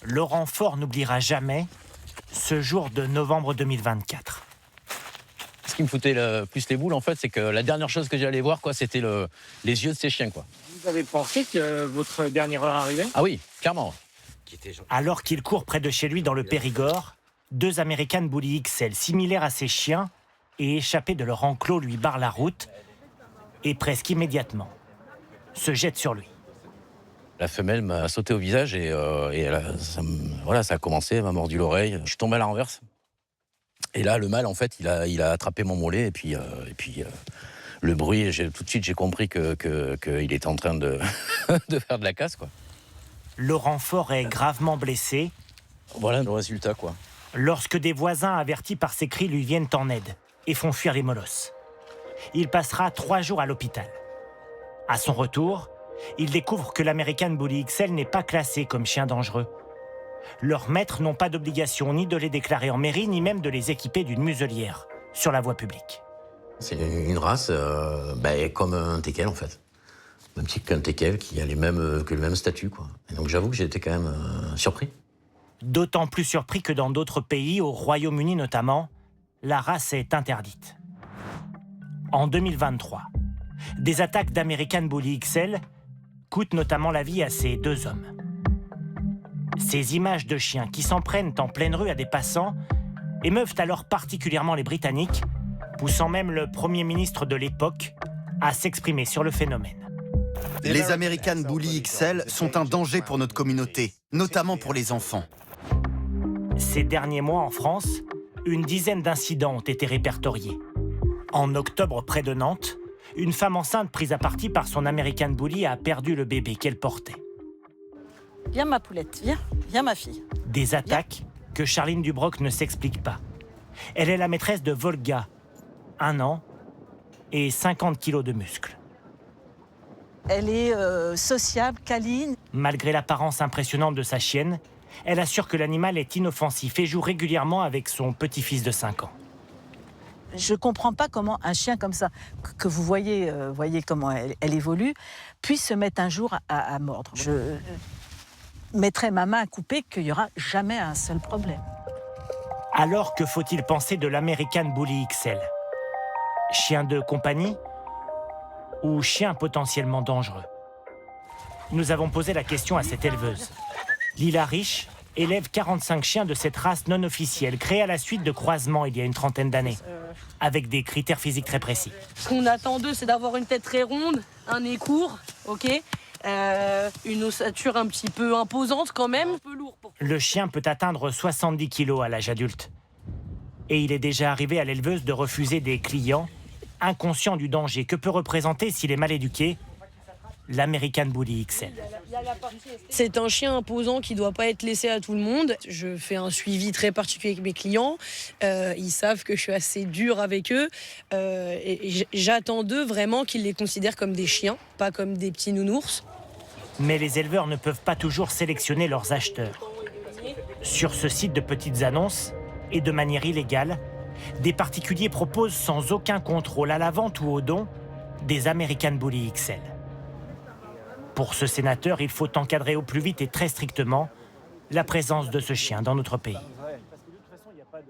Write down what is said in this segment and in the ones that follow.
Laurent Faure n'oubliera jamais ce jour de novembre 2024. Ce qui me foutait le plus les boules, en fait, c'est que la dernière chose que j'allais voir, c'était les yeux de ces chiens, quoi. Vous avez pensé que votre dernière heure arrivait? Ah oui, clairement. Alors qu'il court près de chez lui dans le Périgord, 2 American Bully XL similaires à ses chiens et échappés de leur enclos lui barrent la route et presque immédiatement se jettent sur lui. La femelle m'a sauté au visage et ça a commencé, elle m'a mordu l'oreille. Je suis tombé à la renverse. Et là, le mâle, en fait, il a attrapé mon mollet et puis le bruit, tout de suite, j'ai compris qu'il était en train de, de faire de la casse, quoi. Laurent Faure est gravement blessé. Voilà le résultat, quoi. Lorsque des voisins avertis par ses cris lui viennent en aide et font fuir les molosses. Il passera 3 jours à l'hôpital. À son retour, il découvre que l'American Bully XL n'est pas classé comme chien dangereux. Leurs maîtres n'ont pas d'obligation ni de les déclarer en mairie, ni même de les équiper d'une muselière sur la voie publique. C'est une race comme un teckel, en fait. Même petit qu'un teckel qui a le même statut, quoi. Et donc j'avoue que j'ai été quand même surpris. D'autant plus surpris que dans d'autres pays, au Royaume-Uni notamment, la race est interdite. En 2023, des attaques d'American Bully XL coûtent notamment la vie à ces 2 hommes. Ces images de chiens qui s'en prennent en pleine rue à des passants émeuvent alors particulièrement les Britanniques, poussant même le Premier ministre de l'époque à s'exprimer sur le phénomène. Les American Bully XL sont un danger pour notre communauté, notamment pour les enfants. Ces derniers mois en France, une dizaine d'incidents ont été répertoriés. En octobre, près de Nantes, une femme enceinte prise à partie par son American Bully a perdu le bébé qu'elle portait. Viens ma poulette, viens ma fille. Des attaques que Charline Dubroc ne s'explique pas. Elle est la maîtresse de Volga, 1 an et 50 kilos de muscles. Elle est sociable, câline. Malgré l'apparence impressionnante de sa chienne, elle assure que l'animal est inoffensif et joue régulièrement avec son petit-fils de 5 ans. Je ne comprends pas comment un chien comme ça, que vous voyez comment elle évolue, puisse se mettre un jour à mordre. Je mettrai ma main à couper qu'il n'y aura jamais un seul problème. Alors, que faut-il penser de l'American Bully XL? Chien de compagnie ou chien potentiellement dangereux? Nous avons posé la question à cette éleveuse. Lila Rich élève 45 chiens de cette race non officielle, créée à la suite de croisements il y a une trentaine d'années, avec des critères physiques très précis. Ce qu'on attend d'eux, c'est d'avoir une tête très ronde, un nez court, une ossature un petit peu imposante quand même. Un peu lourd Le chien peut atteindre 70 kilos à l'âge adulte. Et il est déjà arrivé à l'éleveuse de refuser des clients inconscients du danger que peut représenter, s'il est mal éduqué, l'American Bully XL. C'est un chien imposant qui ne doit pas être laissé à tout le monde. Je fais un suivi très particulier avec mes clients. Ils savent que je suis assez dure avec eux. Et j'attends d'eux vraiment qu'ils les considèrent comme des chiens, pas comme des petits nounours. Mais les éleveurs ne peuvent pas toujours sélectionner leurs acheteurs. Sur ce site de petites annonces, et de manière illégale, des particuliers proposent sans aucun contrôle à la vente ou au don des American Bully XL. Pour ce sénateur, il faut encadrer au plus vite et très strictement la présence de ce chien dans notre pays.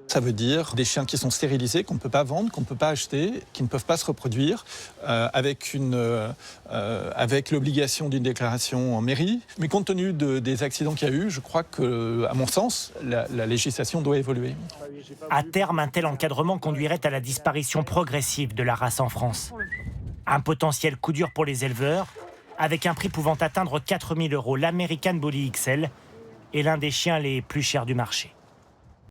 Ça veut dire des chiens qui sont stérilisés, qu'on ne peut pas vendre, qu'on ne peut pas acheter, qui ne peuvent pas se reproduire, avec l'obligation d'une déclaration en mairie. Mais compte tenu des accidents qu'il y a eu, je crois que, à mon sens, la législation doit évoluer. À terme, un tel encadrement conduirait à la disparition progressive de la race en France. Un potentiel coup dur pour les éleveurs, avec un prix pouvant atteindre 4 000 €. L'American Bully XL est l'un des chiens les plus chers du marché.